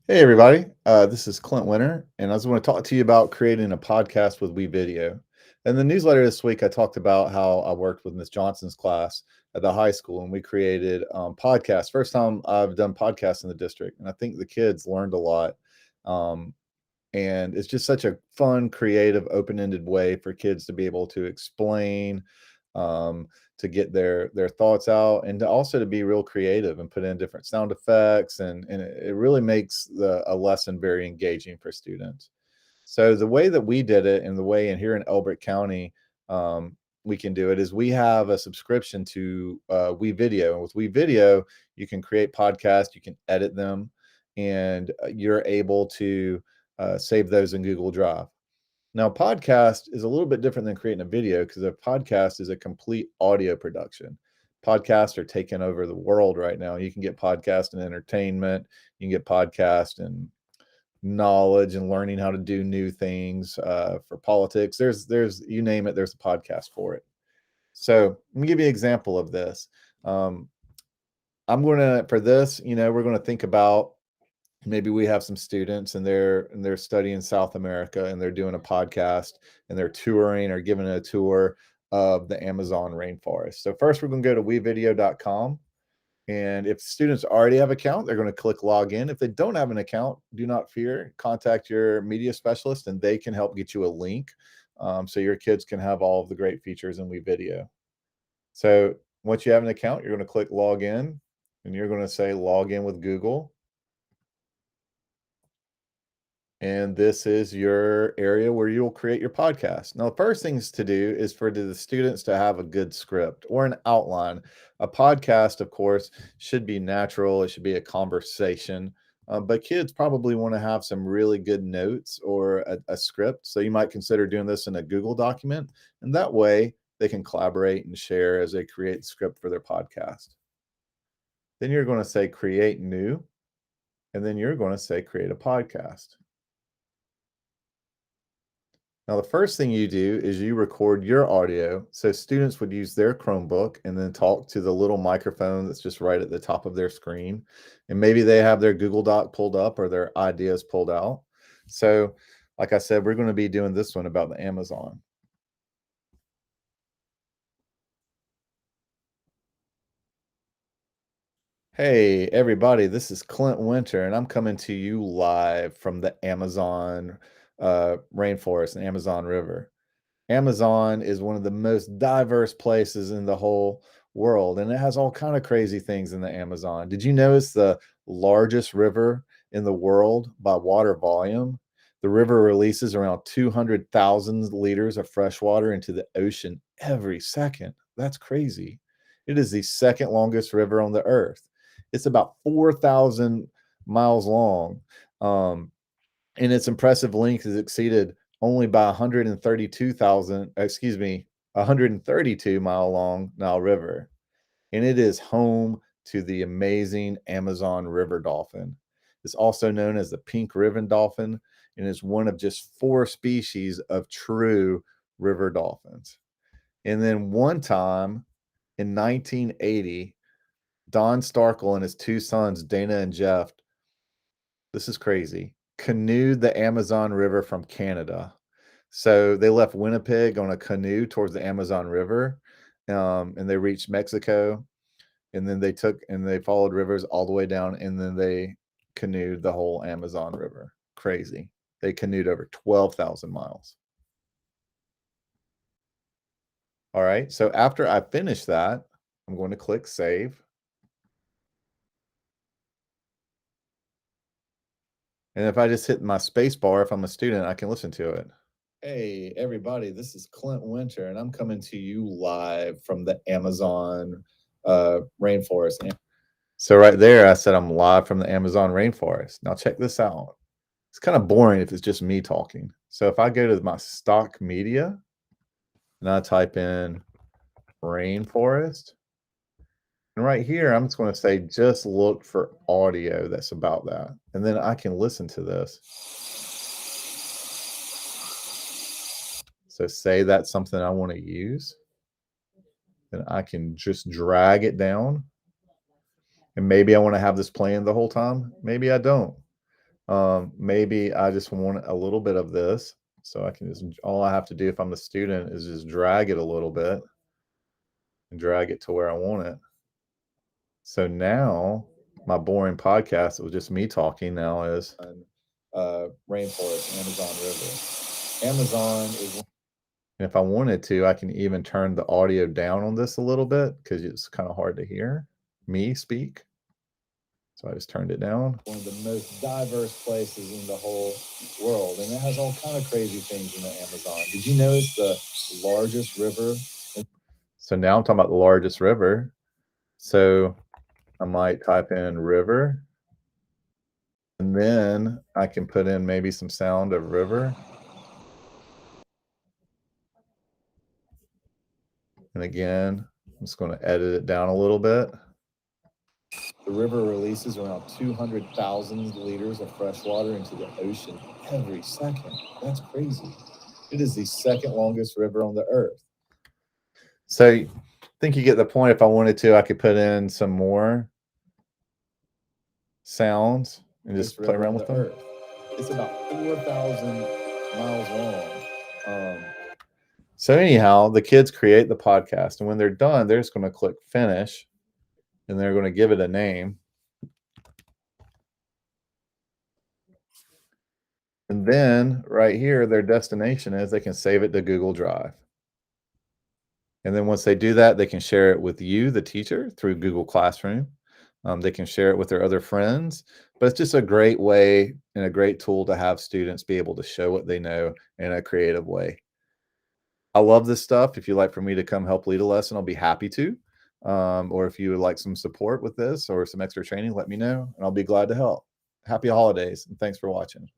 Hey everybody, this is Clint Winter, and I just want to talk to you about creating a podcast with Wevideo. In the newsletter this week, I talked about how I worked with Miss Johnson's class at the high school, and we created podcasts. First time I've done podcasts in the district, and I think the kids learned a lot. Um, and it's just such a fun, creative, open-ended way for kids to be able to explain, um, to get their thoughts out, and to also to be real creative and put in different sound effects, and it really makes a lesson very engaging for students. So the way that we did it, and the way in here in Elbert County, we can do it is we have a subscription to Wevideo, and with Wevideo, you can create podcasts, you can edit them, and you're able to save those in Google Drive. Now, podcast is a little bit different than creating a video because a podcast is a complete audio production. Podcasts are taking over the world right now. You can get podcast and entertainment, you can get podcast and knowledge and learning how to do new things for politics. There's you name it, there's a podcast for it. So let me give you an example of this. Um, I'm gonna for this, we're gonna think about maybe we have some students and they're studying South America and they're doing a podcast and they're touring or giving a tour of the Amazon rainforest. So first we're going to go to wevideo.com, and if students already have an account, they're going to click log in. If they don't have an account, do not fear. Contact your media specialist and they can help get you a link, so your kids can have all of the great features in Wevideo. So once you have an account, you're going to click log in and you're going to say log in with Google. And this is your area where you'll create your podcast. Now, the first things to do is for the students to have a good script or an outline. A podcast, of course, should be natural. It should be a conversation. But kids probably want to have some really good notes or a script. So you might consider doing this in a Google document. And that way they can collaborate and share as they create the script for their podcast. Then you're going to say create new. And then you're going to say create a podcast. Now, the first thing you do is you record your audio. So students would use their Chromebook and then talk to the little microphone that's just right at the top of their screen. And maybe they have their Google Doc pulled up or their ideas pulled out. So, like I said, we're going to be doing this one about the Amazon. Hey, everybody, this is Clint Winter, and I'm coming to you live from the Amazon rainforest and Amazon River. Amazon is one of the most diverse places in the whole world, and it has all kind of crazy things in the Amazon. Did you know it's the largest river in the world by water volume? The river releases around 200,000 liters of fresh water into the ocean every second. That's crazy. It is the second longest river on the earth. It's about 4,000 miles long. Um, and its impressive length is exceeded only by 132-mile long Nile River. And it is home to the amazing Amazon river dolphin. It's also known as the pink ribbon dolphin and is one of just 4 species of true river dolphins. And then one time in 1980, Don Starkle and his 2 sons, Dana and Jeff, this is crazy, canoed the Amazon River from Canada. So they left Winnipeg on a canoe towards the Amazon River, and they reached Mexico, and then they followed rivers all the way down, and then they canoed the whole Amazon River. Crazy. They canoed over 12,000 miles. All right. So after I finish that, I'm going to click save. And if I just hit my space bar, if I'm a student, I can listen to it. Hey, everybody, this is Clint Winter, and I'm coming to you live from the Amazon rainforest. So, right there, I said I'm live from the Amazon rainforest. Now, check this out. It's kind of boring if it's just me talking. So, if I go to my stock media and I type in rainforest, and right here, I'm just going to say just look for audio that's about that. And then I can listen to this. So say that's something I want to use. Then I can just drag it down. And maybe I want to have this playing the whole time. Maybe I don't. Maybe I just want a little bit of this. So I can just, all I have to do if I'm the student is just drag it a little bit and drag it to where I want it. So now my boring podcast, it was just me talking, now is rainforest, Amazon River. Amazon is, and if I wanted to, I can even turn the audio down on this a little bit because it's kind of hard to hear me speak. So I just turned it down. One of the most diverse places in the whole world, and it has all kind of crazy things in the Amazon. Did you know it's the largest river? So now I'm talking about the largest river. So I might type in river, and then I can put in maybe some sound of river. And again, I'm just going to edit it down a little bit. The river releases around 200,000 liters of fresh water into the ocean every second. That's crazy. It is the second longest river on the earth. So I think you get the point. If I wanted to, I could put in some more sounds and just play around with them. It's about 4,000 miles long. So anyhow, the kids create the podcast, and when they're done, they're just going to click finish, and they're going to give it a name. And then right here, their destination is they can save it to Google Drive. And then once they do that, they can share it with you, the teacher, through Google Classroom. They can share it with their other friends, but it's just a great way and a great tool to have students be able to show what they know in a creative way. I love this stuff. If you'd like for me to come help lead a lesson, I'll be happy to. Or if you would like some support with this or some extra training, let me know, and I'll be glad to help. Happy holidays, and thanks for watching.